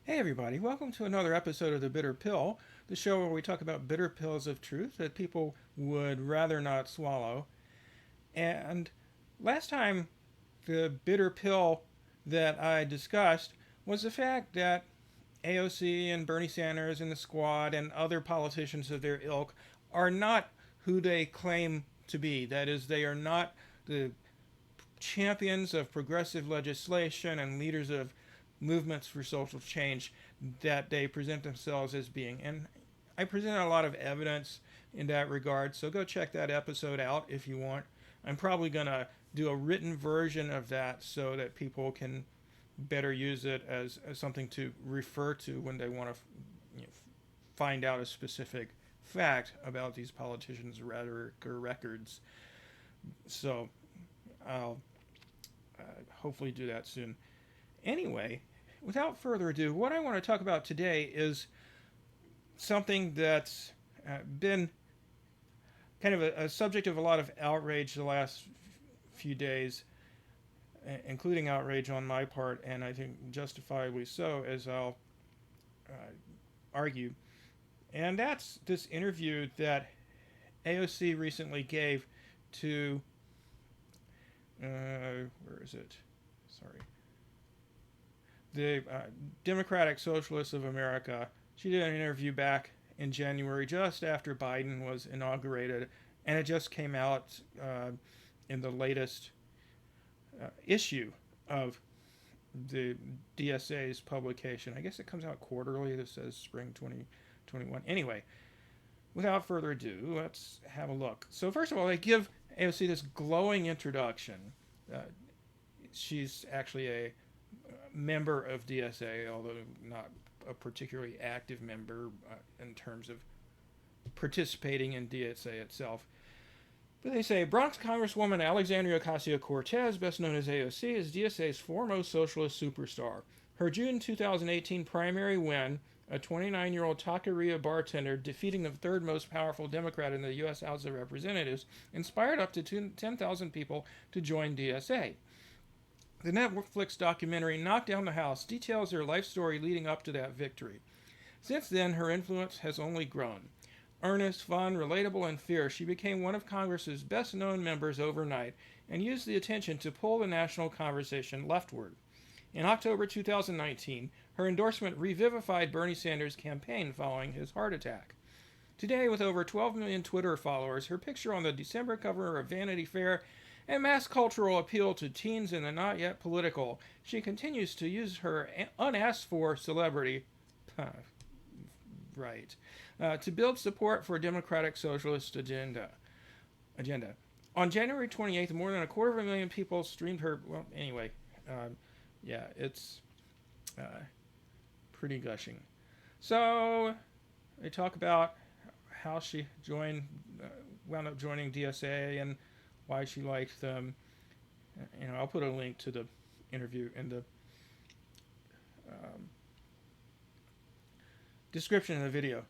Hey everybody, welcome to another episode of The Bitter Pill, the show where we talk about bitter pills of truth that people would rather not swallow. And last time, the bitter pill that I discussed was the fact that AOC and Bernie Sanders and the squad and other politicians of their ilk are not who they claim to be. That is, they are not the champions of progressive legislation and leaders of movements for social change that they present themselves as being. And I present a lot of evidence in that regard, so go check that episode out if you want. I'm probably going to do a written version of that so that people can better use it as something to refer to when they want to find out a specific fact about these politicians' rhetoric or records. So I'll hopefully do that soon. Anyway, without further ado, what I want to talk about today is something that's been kind of a subject of a lot of outrage the last few days, including outrage on my part, and I think justifiably so, as I'll argue. And that's this interview that AOC recently gave to, where is it? Sorry. The Democratic Socialists of America. She did an interview back in January, just after Biden was inaugurated, and it just came out in the latest issue of the DSA's publication. I guess it comes out quarterly. This says spring 2021. Anyway, without further ado, let's have a look. So first of all, they give AOC this glowing introduction. She's actually a member of DSA, although not a particularly active member in terms of participating in DSA itself. But they say Bronx Congresswoman Alexandria Ocasio-Cortez, best known as AOC, is DSA's foremost socialist superstar. Her June 2018 primary win, a 29-year-old taqueria bartender defeating the third most powerful Democrat in the U.S. House of Representatives, inspired up to 10,000 people to join DSA. The Netflix documentary Knock Down the House details her life story leading up to that victory. Since then, her influence has only grown. Earnest, fun, relatable, and fierce, she became one of Congress's best-known members overnight and used the attention to pull the national conversation leftward. In October 2019, her endorsement revivified Bernie Sanders' campaign following his heart attack. Today, with over 12 million Twitter followers, her picture on the December cover of Vanity Fair and mass cultural appeal to teens in the not yet political, she continues to use her unasked for celebrity, right, to build support for Democratic Socialist agenda. On January 28th, more than 250,000 people streamed her. Well, anyway, yeah, it's pretty gushing. So they talk about how she wound up joining DSA and why she liked them. I'll put a link to the interview in the description of the video.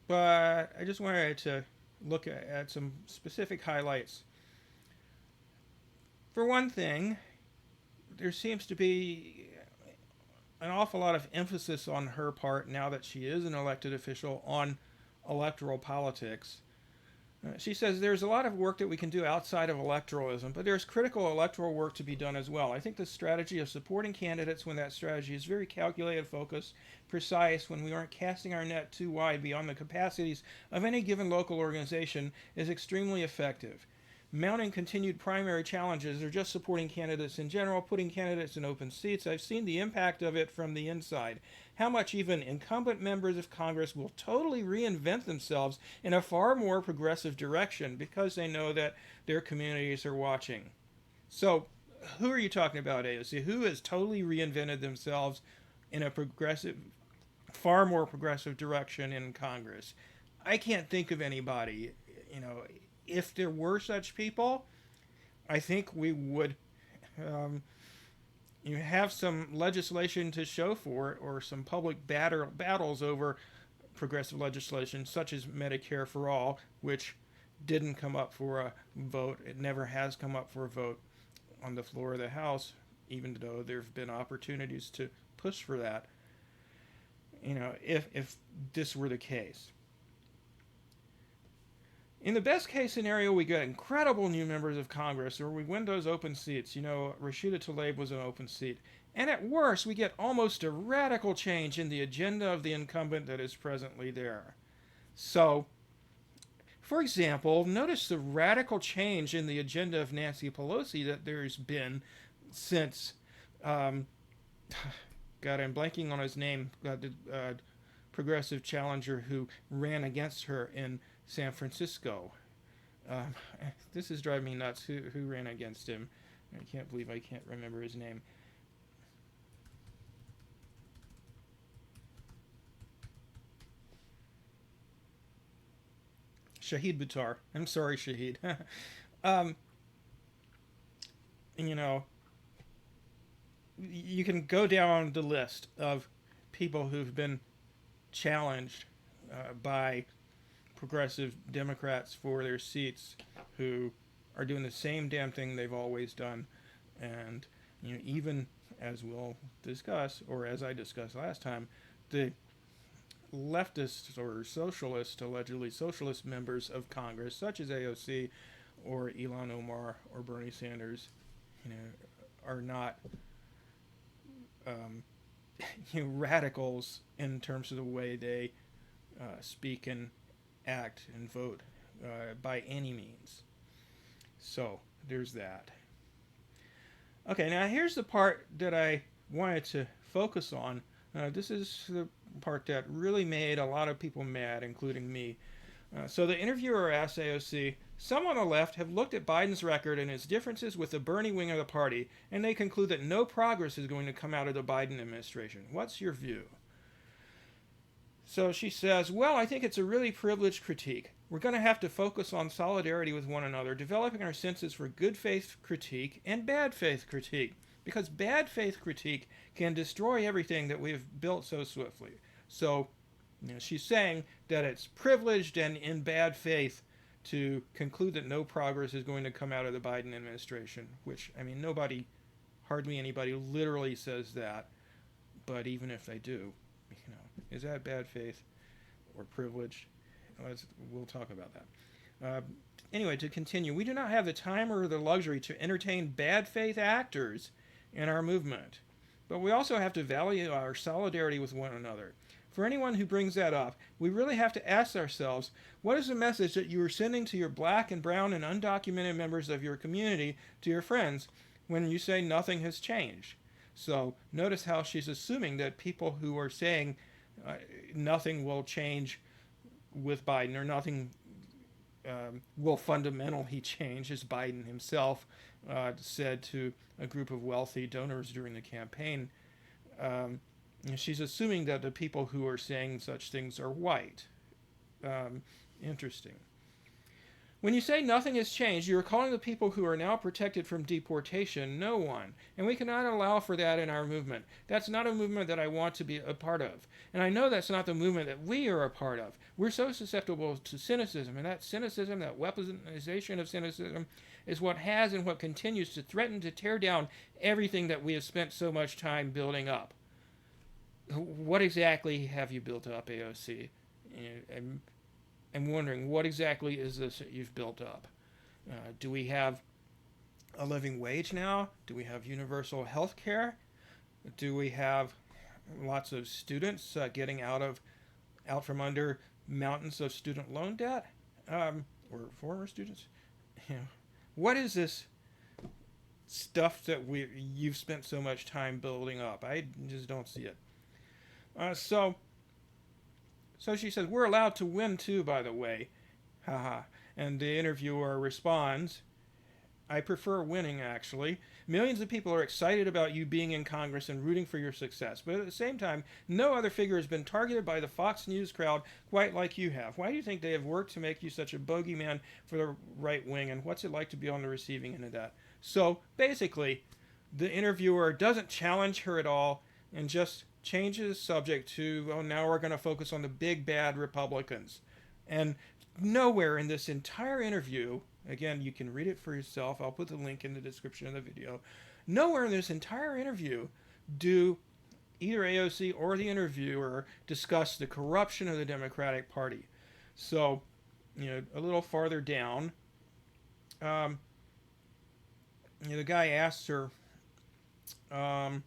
But I just wanted to look at some specific highlights. For one thing, there seems to be an awful lot of emphasis on her part, now that she is an elected official, on electoral politics. She says there's a lot of work that we can do outside of electoralism, but there's critical electoral work to be done as well. I think the strategy of supporting candidates when that strategy is very calculated, focused, precise, when we aren't casting our net too wide beyond the capacities of any given local organization, is extremely effective. Mounting continued primary challenges or just supporting candidates in general, putting candidates in open seats, I've seen the impact of it from the inside. How much even incumbent members of Congress will totally reinvent themselves in a far more progressive direction because they know that their communities are watching. So, who are you talking about, AOC? Who has totally reinvented themselves in a progressive, far more progressive direction in Congress? I can't think of anybody. If there were such people, I think we would have some legislation to show for it, or some public battles over progressive legislation, such as Medicare for All, which didn't come up for a vote. It never has come up for a vote on the floor of the House, even though there have been opportunities to push for that. if this were the case. In the best case scenario, we get incredible new members of Congress, or we win those open seats. Rashida Tlaib was an open seat. And at worst, we get almost a radical change in the agenda of the incumbent that is presently there. So, for example, notice the radical change in the agenda of Nancy Pelosi that there's been since, God, I'm blanking on his name, the progressive challenger who ran against her in San Francisco. This is driving me nuts. Who ran against him? I can't believe I can't remember his name. Shahid Buttar. I'm sorry, Shahid. You can go down the list of people who've been challenged by progressive Democrats for their seats, who are doing the same damn thing they've always done. And even as we'll discuss, or as I discussed last time, the leftists or socialists, allegedly socialist members of Congress, such as AOC or Ilhan Omar or Bernie Sanders, are not radicals in terms of the way they speak and act and vote by any means. So there's that. Okay, now here's the part that I wanted to focus on. This is the part that really made a lot of people mad, including me. So the interviewer asked AOC, "Some on the left have looked at Biden's record and his differences with the Bernie wing of the party, and they conclude that no progress is going to come out of the Biden administration. What's your view?" So she says, "Well, I think it's a really privileged critique. We're going to have to focus on solidarity with one another, developing our senses for good faith critique and bad faith critique, because bad faith critique can destroy everything that we've built so swiftly." So she's saying that it's privileged and in bad faith to conclude that no progress is going to come out of the Biden administration, which, hardly anybody literally says that. But even if they do, is that bad faith or privilege? We'll talk about that. Anyway, to continue, we do not have the time or the luxury to entertain bad faith actors in our movement. But we also have to value our solidarity with one another. For anyone who brings that up, we really have to ask ourselves, what is the message that you are sending to your black and brown and undocumented members of your community, to your friends, when you say nothing has changed? So notice how she's assuming that people who are saying nothing will change with Biden, or nothing will fundamentally change, as Biden himself said to a group of wealthy donors during the campaign. She's assuming that the people who are saying such things are white. Interesting. When you say nothing has changed, you are calling the people who are now protected from deportation no one. And we cannot allow for that in our movement. That's not a movement that I want to be a part of. And I know that's not the movement that we are a part of. We're so susceptible to cynicism, and that cynicism, that weaponization of cynicism, is what has and what continues to threaten to tear down everything that we have spent so much time building up. What exactly have you built up, AOC? I'm wondering, what exactly is this that you've built up? Do we have a living wage now? Do we have universal health care? Do we have lots of students getting out from under mountains of student loan debt? Or former students? What is this stuff that you've spent so much time building up? I just don't see it. So she says, "We're allowed to win too, by the way." Haha. And the interviewer responds, "I prefer winning, actually. Millions of people are excited about you being in Congress and rooting for your success. But at the same time, no other figure has been targeted by the Fox News crowd quite like you have. Why do you think they have worked to make you such a bogeyman for the right wing? And what's it like to be on the receiving end of that?" So basically, the interviewer doesn't challenge her at all and just changes subject to, now we're going to focus on the big bad Republicans. And nowhere in this entire interview, again, you can read it for yourself, I'll put the link in the description of the video, nowhere in this entire interview do either AOC or the interviewer discussed the corruption of the Democratic Party. So, a little farther down, um, the guy asks her, um,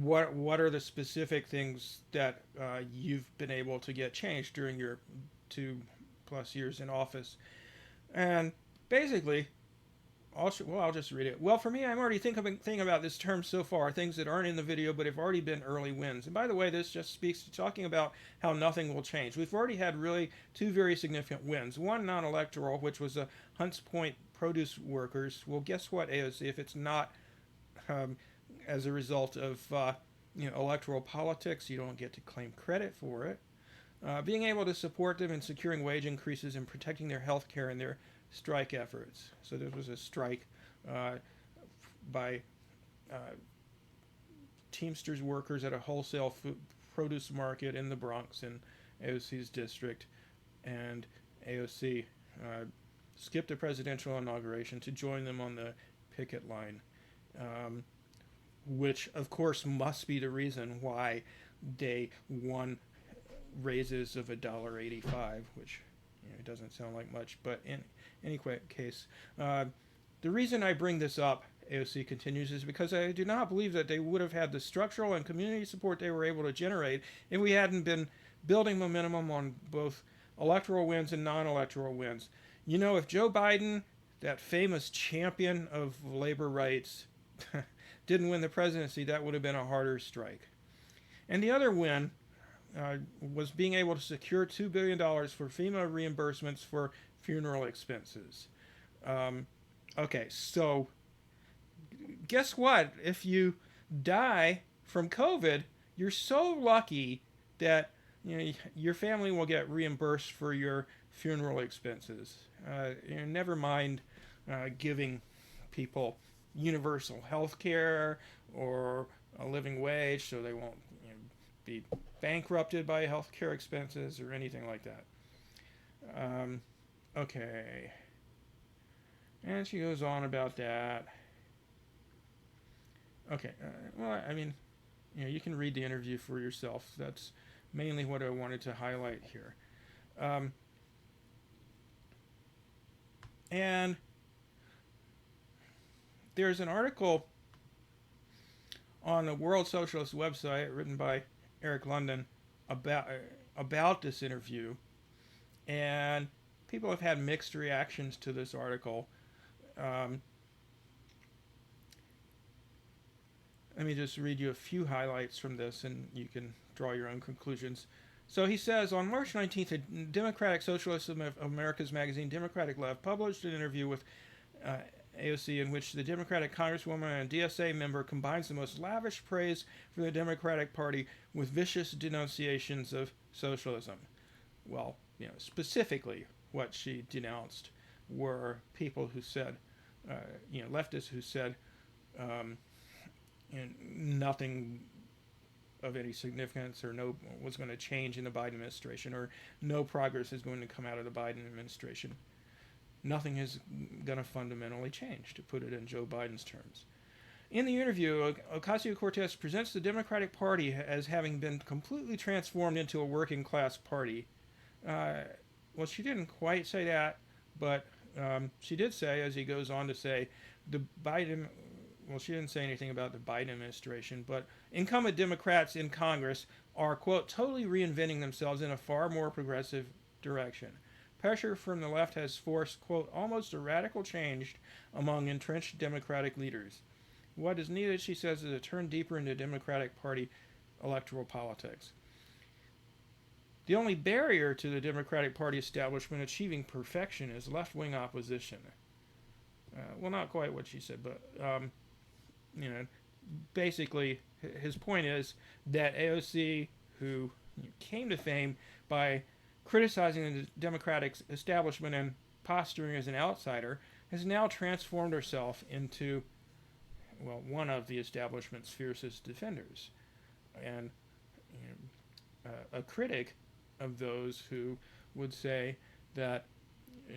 what are the specific things that you've been able to get changed during your 2+ years in office? And basically, I'll just read it. Well, for me, I'm already thinking about this term so far, things that aren't in the video but have already been early wins. And by the way, this just speaks to talking about how nothing will change. We've already had really two very significant wins. One non-electoral, which was the Hunts Point produce workers. Well, guess what, AOC? If it's not as a result of electoral politics, you don't get to claim credit for it. Being able to support them in securing wage increases and protecting their health care and their strike efforts. So this was a strike by Teamsters workers at a wholesale produce market in the Bronx in AOC's district. And AOC skipped a presidential inauguration to join them on the picket line, which, of course, must be the reason why they won raises of $1.85, which it doesn't sound like much, but in any case, the reason I bring this up, AOC continues, is because I do not believe that they would have had the structural and community support they were able to generate if we hadn't been building momentum on both electoral wins and non-electoral wins. If Joe Biden, that famous champion of labor rights, didn't win the presidency, that would have been a harder strike. And the other win was being able to secure $2 billion for FEMA reimbursements for funeral expenses. Okay, so guess what? If you die from COVID, you're so lucky that your family will get reimbursed for your funeral expenses. Never mind giving people universal health care or a living wage so they won't be bankrupted by health care expenses or anything like that. Okay. And she goes on about that. Okay. Well, I mean, you can read the interview for yourself. That's mainly what I wanted to highlight here. And there's an article on the World Socialist website written by Eric London about this interview, and people have had mixed reactions to this article. Let me just read you a few highlights from this, and you can draw your own conclusions. So he says, on March 19th, the Democratic Socialists of America's magazine, Democratic Left, published an interview with AOC in which the Democratic Congresswoman and DSA member combines the most lavish praise for the Democratic Party with vicious denunciations of socialism. Well, specifically what she denounced were people who said, leftists who said nothing of any significance or no was going to change in the Biden administration, or no progress is going to come out of the Biden administration. Nothing is going to fundamentally change, to put it in Joe Biden's terms. In the interview, Ocasio-Cortez presents the Democratic Party as having been completely transformed into a working-class party. Well, she didn't quite say that, but she did say, as he goes on to say, she didn't say anything about the Biden administration, but incumbent Democrats in Congress are, quote, totally reinventing themselves in a far more progressive direction. Pressure from the left has forced, quote, almost a radical change among entrenched Democratic leaders. What is needed, she says, is a turn deeper into Democratic Party electoral politics. The only barrier to the Democratic Party establishment achieving perfection is left-wing opposition. Well, not quite what she said, but, basically, his point is that AOC, who came to fame by criticizing the Democratic establishment and posturing as an outsider, has now transformed herself into, one of the establishment's fiercest defenders, and a critic of those who would say that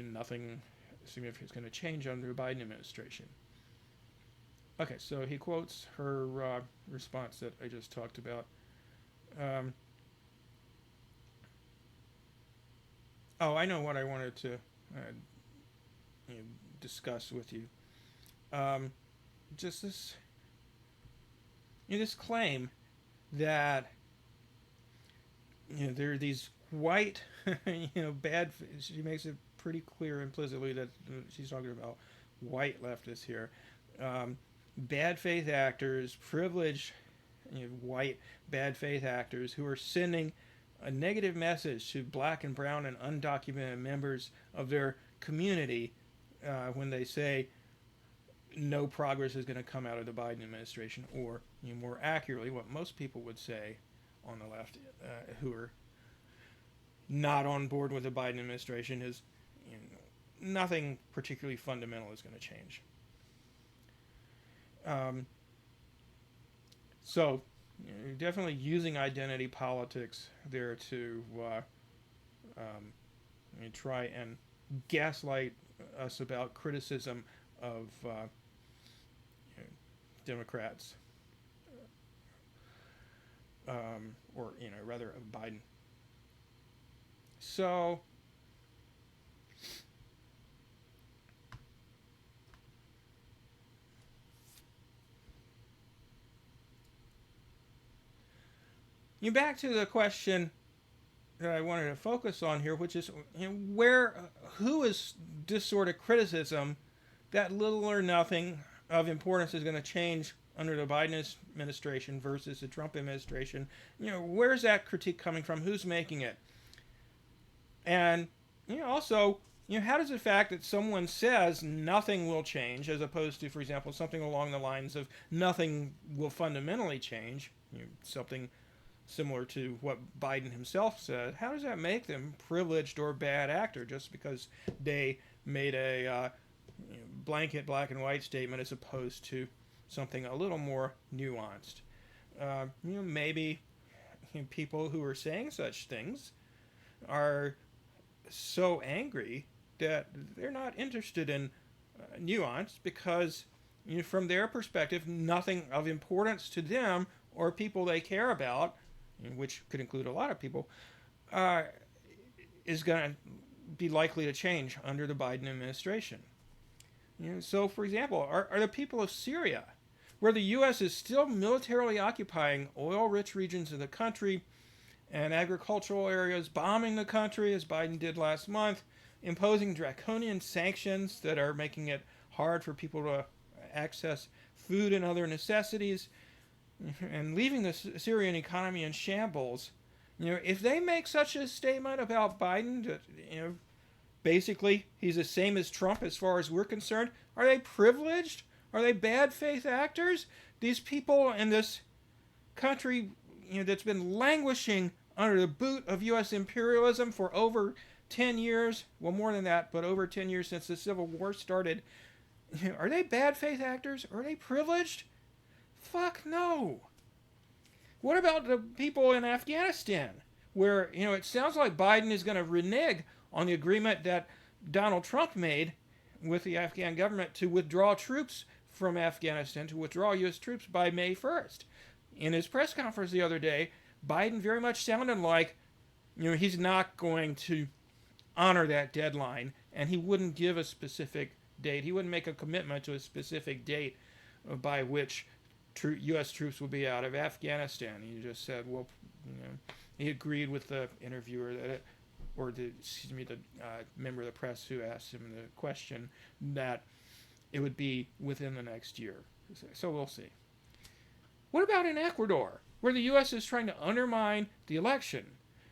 nothing significant is going to change under the Biden administration. Okay, so he quotes her response that I just talked about. Um, oh, I know what I wanted to you know, discuss with you. Um, just this claim that there are these white, bad. She makes it pretty clear implicitly that she's talking about white leftists here. Bad faith actors, privileged white bad faith actors who are sending a negative message to black and brown and undocumented members of their community when they say no progress is going to come out of the Biden administration, or more accurately, what most people would say on the left who are not on board with the Biden administration is nothing particularly fundamental is going to change. So, definitely using identity politics there to try and gaslight us about criticism of Democrats, or rather of Biden. So, back to the question that I wanted to focus on here, which is who is this sort of criticism that little or nothing of importance is going to change under the Biden administration versus the Trump administration. Where's that critique coming from? Who's making it? And also, how does the fact that someone says nothing will change, as opposed to, for example, something along the lines of nothing will fundamentally change, something similar to what Biden himself said, how does that make them privileged or bad actor just because they made a blanket black and white statement as opposed to something a little more nuanced? Maybe people who are saying such things are so angry that they're not interested in nuance because from their perspective, nothing of importance to them or people they care about, which could include a lot of people, is going to be likely to change under the Biden administration. So, for example, are the people of Syria, where the U.S. is still militarily occupying oil-rich regions of the country and agricultural areas, bombing the country, as Biden did last month, imposing draconian sanctions that are making it hard for people to access food and other necessities, and leaving the Syrian economy in shambles. If they make such a statement about Biden, that basically he's the same as Trump as far as we're concerned, are they privileged? Are they bad faith actors? These people in this country, that's been languishing under the boot of U.S. imperialism for over 10 years, well, more than that, but over 10 years since the Civil War started, are they bad faith actors? Are they privileged? Fuck no. What about the people in Afghanistan, where, it sounds like Biden is going to renege on the agreement that Donald Trump made with the Afghan government to withdraw troops from Afghanistan, to withdraw U.S. troops by May 1st. In his press conference the other day, Biden very much sounded like, he's not going to honor that deadline, and he wouldn't give a specific date. He wouldn't make a commitment to a specific date by which U.S. troops will be out of Afghanistan. He just said, well, he agreed with the interviewer that, the member of the press who asked him the question, that it would be within the next year. So we'll see. What about in Ecuador, where the U.S. is trying to undermine the election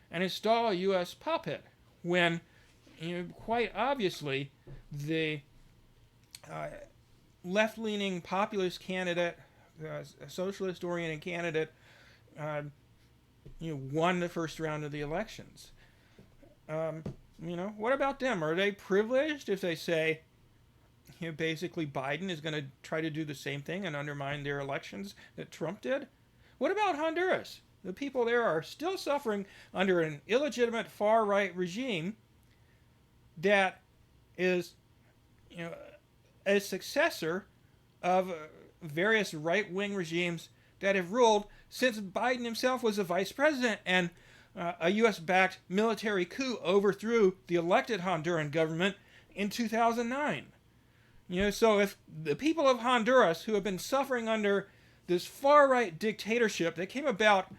and install a U.S. puppet when, quite obviously, the left-leaning populist candidate, socialist-oriented candidate, won the first round of the elections? What about them? Are they privileged if they say, basically Biden is going to try to do the same thing and undermine their elections that Trump did? What about Honduras? The people there are still suffering under an illegitimate far-right regime that is, a successor of various right-wing regimes that have ruled since Biden himself was the vice president, and a U.S.-backed military coup overthrew the elected Honduran government in 2009. So if the people of Honduras, who have been suffering under this far-right dictatorship that came about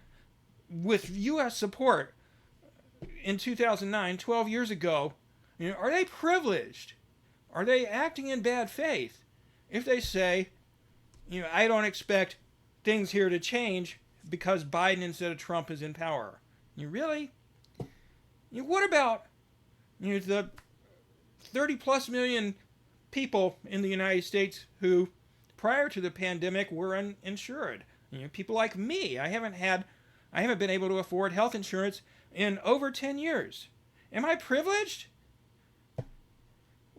with U.S. support in 2009, 12 years ago, are they privileged? Are they acting in bad faith if they say, I don't expect things here to change because Biden instead of Trump is in power? Really? What about the 30 plus million people in the United States who, prior to the pandemic, were uninsured? People like me. I haven't been able to afford health insurance in over 10 years. Am I privileged?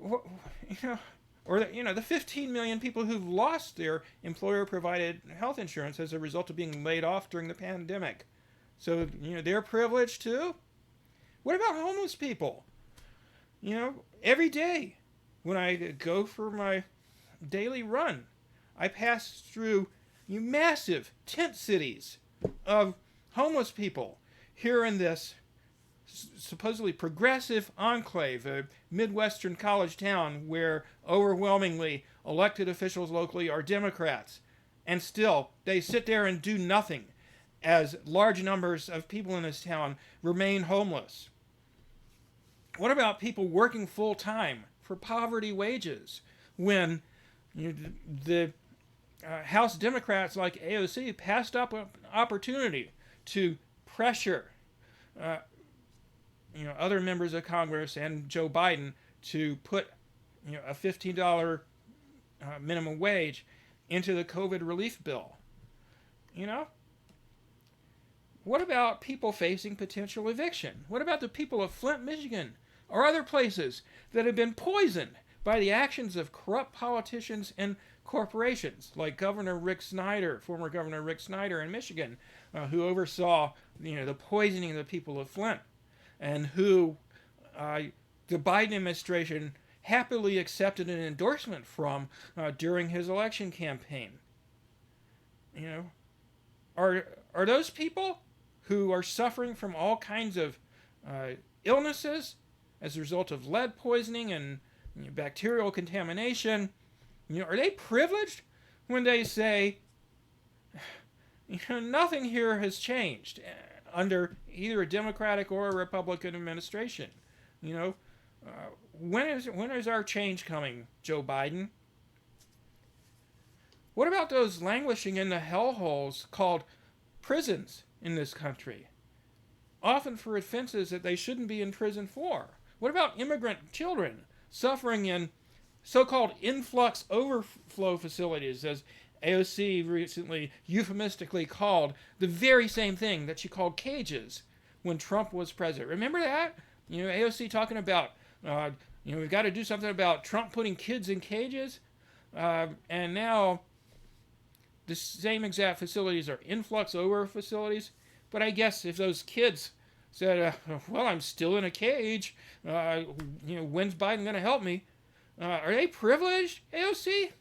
Or the 15 million people who've lost their employer-provided health insurance as a result of being laid off during the pandemic. So, they're privileged too? What about homeless people? Every day when I go for my daily run, I pass through massive tent cities of homeless people here in this supposedly progressive enclave, a Midwestern college town where overwhelmingly elected officials locally are Democrats. And still, they sit there and do nothing as large numbers of people in this town remain homeless. What about people working full-time for poverty wages when the House Democrats like AOC passed up an opportunity to pressure other members of Congress and Joe Biden to put a $15 minimum wage into the COVID relief bill? What about people facing potential eviction? What about the people of Flint, Michigan, or other places that have been poisoned by the actions of corrupt politicians and corporations, like former Governor Rick Snyder in Michigan, who oversaw the poisoning of the people of Flint, and who the Biden administration happily accepted an endorsement from during his election campaign? Are those people who are suffering from all kinds of illnesses as a result of lead poisoning and bacterial contamination, are they privileged when they say, nothing here has changed under either a Democratic or a Republican administration? When is our change coming, Joe Biden? What about those languishing in the hellholes called prisons in this country, often for offenses that they shouldn't be in prison for? What about immigrant children suffering in so-called influx overflow facilities, as AOC recently euphemistically called the very same thing that she called cages when Trump was president? Remember that? AOC talking about, we've got to do something about Trump putting kids in cages. And now the same exact facilities are influx over facilities. But I guess if those kids said, well, I'm still in a cage, when's Biden going to help me? Are they privileged, AOC?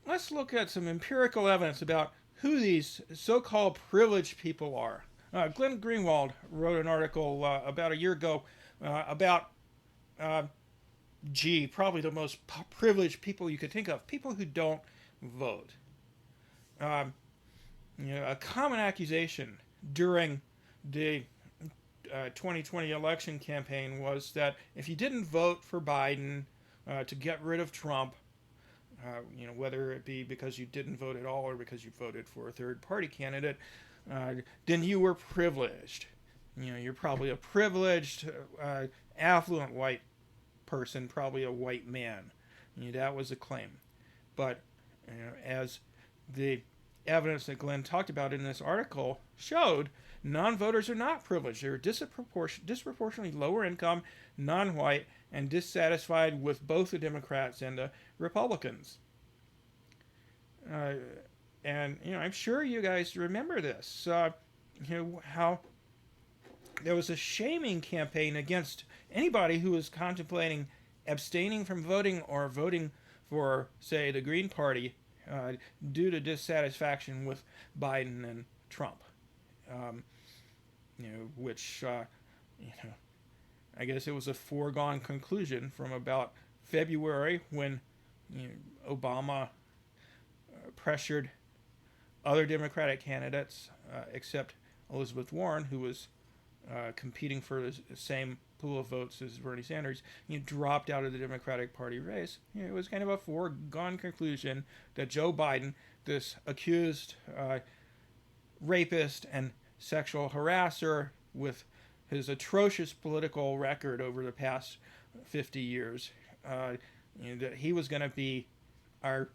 Let's look at some empirical evidence about who these so-called privileged people are. Glenn Greenwald wrote an article about a year ago about, probably the most privileged people you could think of, people who don't vote. A common accusation during the 2020 election campaign was that if you didn't vote for Biden to get rid of Trump, whether it be because you didn't vote at all or because you voted for a third-party candidate, then you were privileged. You're probably a privileged, affluent white person, probably a white man. That was a claim. But as the evidence that Glenn talked about in this article showed, non-voters are not privileged. They're disproportionately lower income, non-white, and dissatisfied with both the Democrats and the Republicans. And I'm sure you guys remember this. How there was a shaming campaign against anybody who was contemplating abstaining from voting or voting for, say, the Green Party uh, due to dissatisfaction with Biden and Trump. Um, which I guess it was a foregone conclusion from about February when Obama pressured other Democratic candidates, except Elizabeth Warren, who was competing for the same pool of votes as Bernie Sanders, dropped out of the Democratic Party race. It was kind of a foregone conclusion that Joe Biden, this accused rapist and sexual harasser with his atrocious political record over the past 50 years, that he was going to be our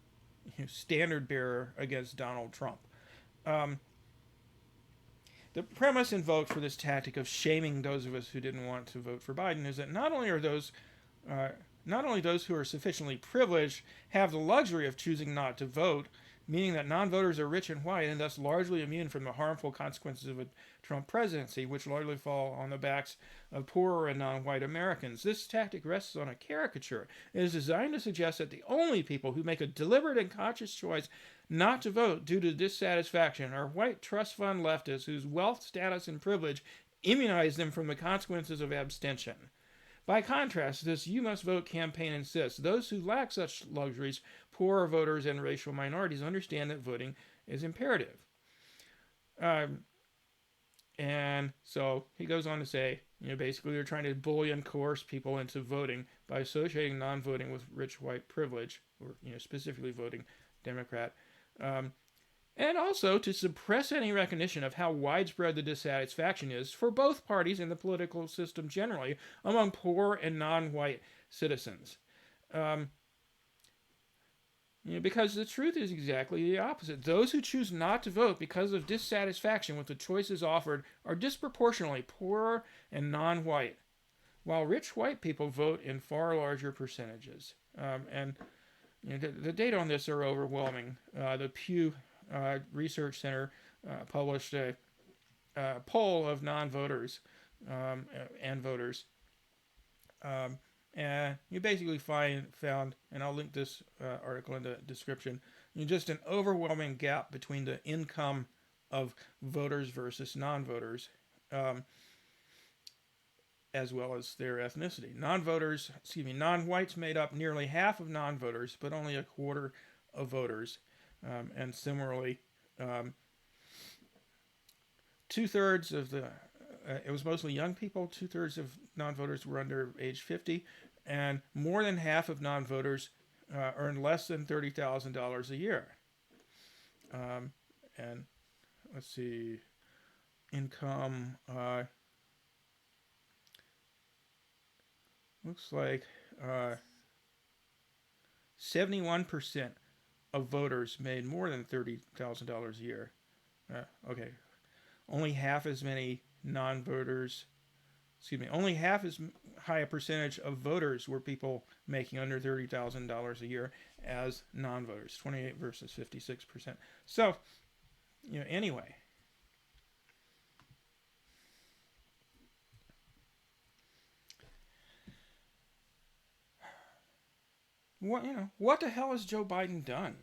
standard bearer against Donald Trump. The premise invoked for this tactic of shaming those of us who didn't want to vote for Biden is that not only those who are sufficiently privileged have the luxury of choosing not to vote, meaning that non-voters are rich and white and thus largely immune from the harmful consequences of a Trump presidency, which largely fall on the backs of poorer and non-white Americans. This tactic rests on a caricature. It is designed to suggest that the only people who make a deliberate and conscious choice not to vote due to dissatisfaction are white trust fund leftists whose wealth, status, and privilege immunize them from the consequences of abstention. By contrast, this You Must Vote campaign insists those who lack such luxuries, poorer voters and racial minorities, understand that voting is imperative. And so he goes on to say, basically they're trying to bully and coerce people into voting by associating non-voting with rich white privilege, or specifically voting Democrat. And also to suppress any recognition of how widespread the dissatisfaction is for both parties in the political system generally among poor and non-white citizens. Because the truth is exactly the opposite. Those who choose not to vote because of dissatisfaction with the choices offered are disproportionately poorer and non-white, while rich white people vote in far larger percentages. And the data on this are overwhelming. The Pew Research Center published a poll of non-voters and voters, and you basically found, and I'll link this article in the description, just an overwhelming gap between the income of voters versus non-voters, as well as their ethnicity. Non-whites made up nearly half of non-voters, but only a quarter of voters. And similarly, 2/3 of the, it was mostly young people, 2/3 of non-voters were under age 50, and more than half of non-voters earn less than $30,000 a year. And let's see, income, looks like 71% of voters made more than $30,000 a year. Okay. Only half as many non-voters, only half as high a percentage of voters were people making under $30,000 a year as non-voters, 28 versus 56%. So, anyway. What the hell has Joe Biden done?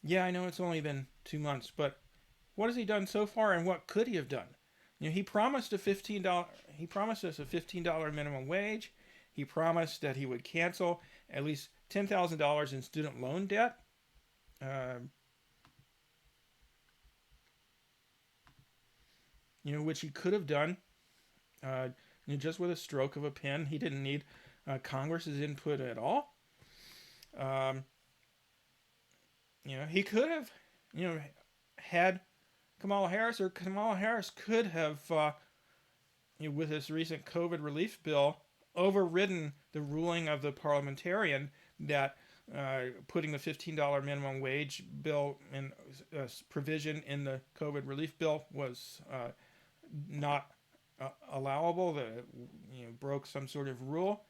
Yeah, I know it's only been 2 months, but what has he done so far, and what could he have done? He promised us a $15 minimum wage. He promised that he would cancel at least $10,000 in student loan debt. Which he could have done just with a stroke of a pen. He didn't need Congress's input at all. He could have, had Kamala Harris, or Kamala Harris could have, with this recent COVID relief bill, overridden the ruling of the parliamentarian that putting the $15 minimum wage bill in provision in the COVID relief bill was not allowable, that it broke some sort of rule.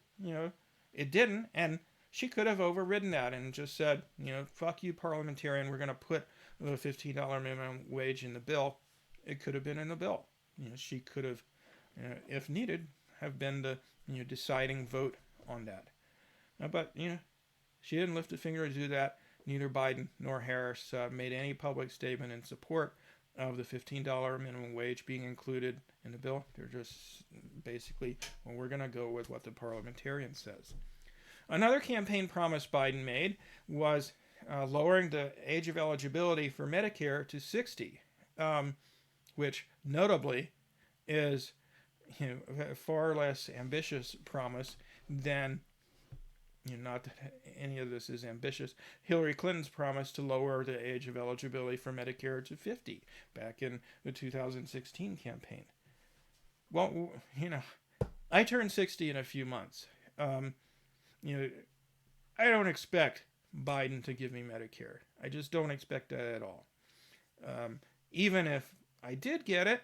It didn't, and she could have overridden that and just said, fuck you, parliamentarian, we're going to put the $15 minimum wage in the bill. It could have been in the bill. she could have, if needed, have been the deciding vote on that. But she didn't lift a finger to do that. Neither Biden nor Harris made any public statement in support of the $15 minimum wage being included in the bill. They're just basically, well, we're going to go with what the parliamentarian says. Another campaign promise Biden made was lowering the age of eligibility for Medicare to 60, which notably is a far less ambitious promise than, not that any of this is ambitious, Hillary Clinton's promise to lower the age of eligibility for Medicare to 50 back in the 2016 campaign. Well, I turn 60 in a few months. I don't expect Biden to give me Medicare. I just don't expect that at all. Even if I did get it,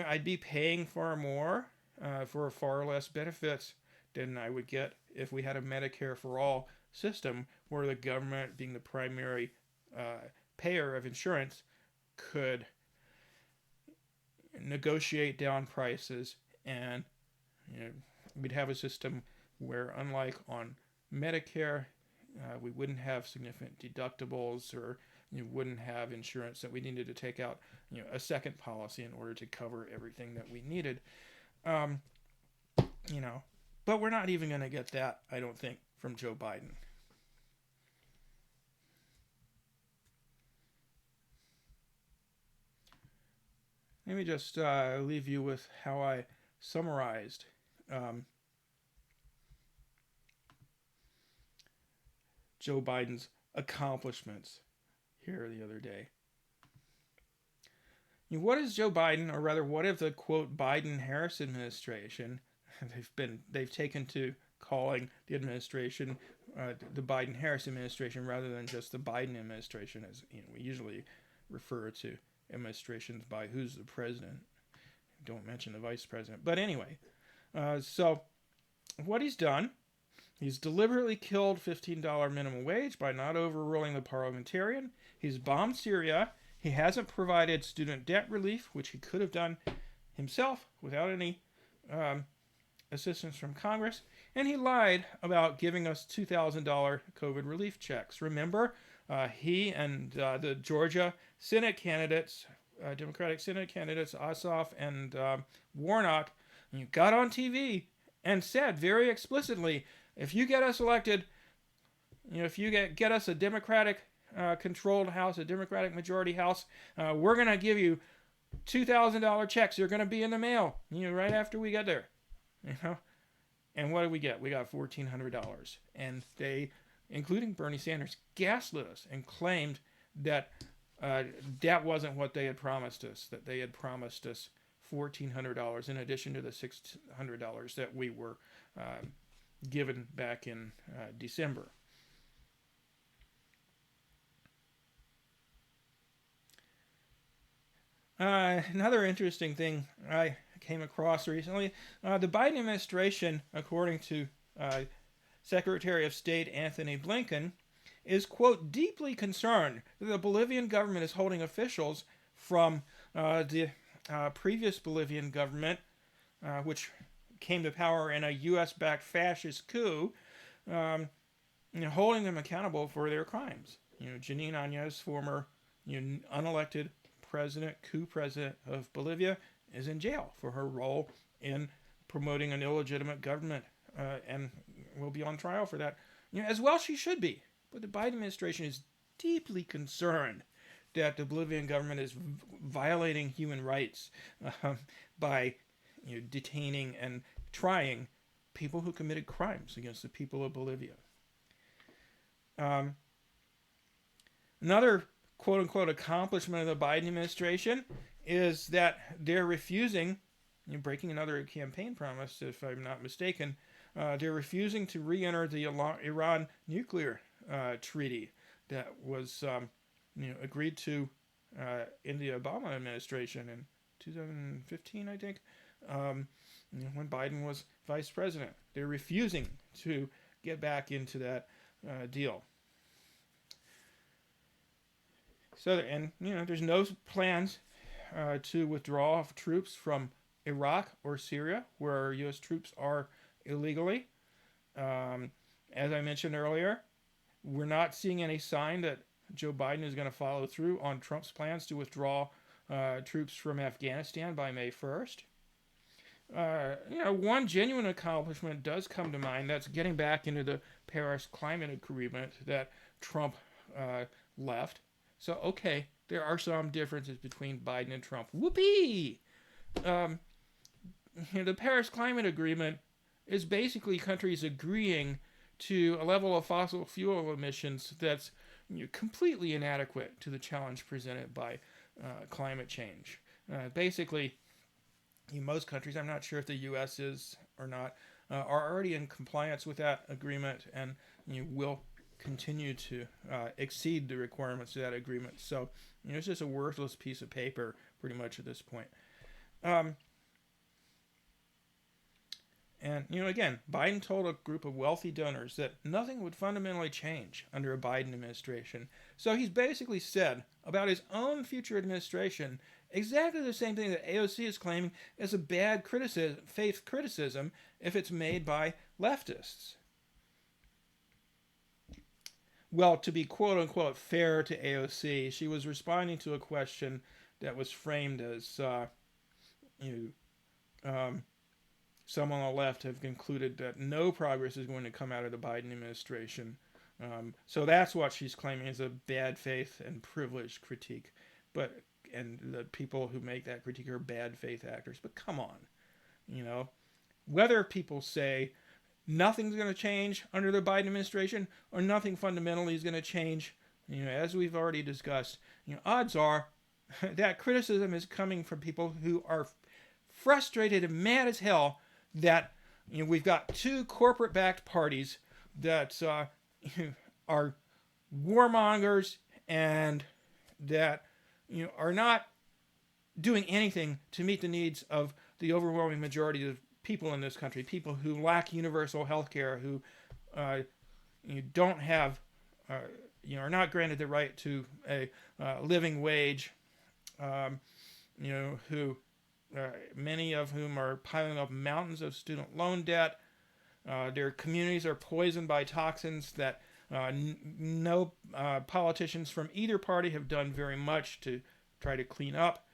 I'd be paying far more for far less benefits than I would get if we had a Medicare for all system where the government, being the primary payer of insurance, could negotiate down prices, and we'd have a system where, unlike on Medicare, we wouldn't have significant deductibles, or you wouldn't have insurance that we needed to take out a second policy in order to cover everything that we needed. But we're not even going to get that, I don't think, from Joe Biden. Let me just leave you with how I summarized Joe Biden's accomplishments here the other day. What is Joe Biden, or rather, what if the quote Biden-Harris administration, they've taken to calling the administration the Biden-Harris administration rather than just the Biden administration, as we usually refer to administrations by who's the president. Don't mention the vice president. But anyway, so what he's done, he's deliberately killed $15 minimum wage by not overruling the parliamentarian. He's bombed Syria. He hasn't provided student debt relief, which he could have done himself without any assistance from Congress. And he lied about giving us $2,000 COVID relief checks. Remember, he and the Georgia Senate candidates, Democratic Senate candidates, Ossoff and Warnock, got on TV and said very explicitly, if you get us elected, if you get us a Democratic controlled House, a Democratic majority House, we're going to give you $2,000 checks. They're going to be in the mail, right after we get there. And what did we get? We got $1,400. And they, including Bernie Sanders, gaslit us and claimed that that wasn't what they had promised us, that they had promised us $1,400 in addition to the $600 that we were given back in December. Another interesting thing I came across recently, the Biden administration, according to Secretary of State Anthony Blinken, is, quote, deeply concerned that the Bolivian government is holding officials from the previous Bolivian government, which came to power in a U.S.-backed fascist coup, holding them accountable for their crimes. Janine Áñez, former unelected coup president of Bolivia, is in jail for her role in promoting an illegitimate government, and will be on trial for that. As well she should be. But the Biden administration is deeply concerned that the Bolivian government is violating human rights by detaining and trying people who committed crimes against the people of Bolivia. Another quote-unquote accomplishment of the Biden administration is that they're refusing, breaking another campaign promise, if I'm not mistaken, they're refusing to re-enter the Iran nuclear treaty that was agreed to in the Obama administration in 2015, I think, when Biden was vice president. They're refusing to get back into that deal. So, and there's no plans to withdraw troops from Iraq or Syria, where U.S. troops are illegally. As I mentioned earlier, we're not seeing any sign that Joe Biden is going to follow through on Trump's plans to withdraw troops from Afghanistan by May 1st. One genuine accomplishment does come to mind. That's getting back into the Paris Climate Agreement that Trump left. So, okay, there are some differences between Biden and Trump. Whoopee! The Paris Climate Agreement is basically countries agreeing to a level of fossil fuel emissions that's completely inadequate to the challenge presented by climate change. Basically, in most countries, I'm not sure if the U.S. is or not, are already in compliance with that agreement and will continue to exceed the requirements of that agreement. So it's just a worthless piece of paper pretty much at this point. And, again, Biden told a group of wealthy donors that nothing would fundamentally change under a Biden administration. So he's basically said about his own future administration exactly the same thing that AOC is claiming as a bad faith criticism if it's made by leftists. Well, to be quote-unquote fair to AOC, she was responding to a question that was framed as, some on the left have concluded that no progress is going to come out of the Biden administration. So that's what she's claiming is a bad faith and privileged critique. And the people who make that critique are bad faith actors. But come on, whether people say nothing's going to change under the Biden administration or nothing fundamentally is going to change, as we've already discussed, odds are that criticism is coming from people who are frustrated and mad as hell that we've got two corporate-backed parties that are warmongers and that are not doing anything to meet the needs of the overwhelming majority of people in this country, people who lack universal health care, who don't have, are not granted the right to a living wage, who many of whom are piling up mountains of student loan debt. Their communities are poisoned by toxins that no politicians from either party have done very much to try to clean up.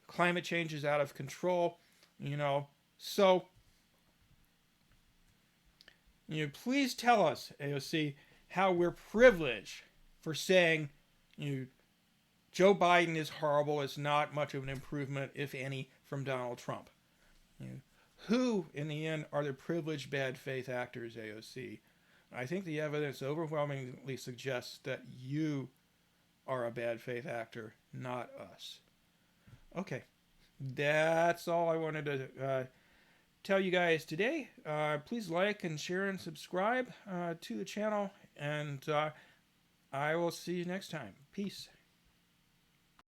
Climate change is out of control, So, please tell us, AOC, how we're privileged for saying, Joe Biden is horrible. It's not much of an improvement, if any, from Donald Trump. Who, in the end, are the privileged bad faith actors, AOC? I think the evidence overwhelmingly suggests that you are a bad faith actor, not us. Okay, that's all I wanted to tell you guys today. Please like and share and subscribe to the channel, and I will see you next time. Peace.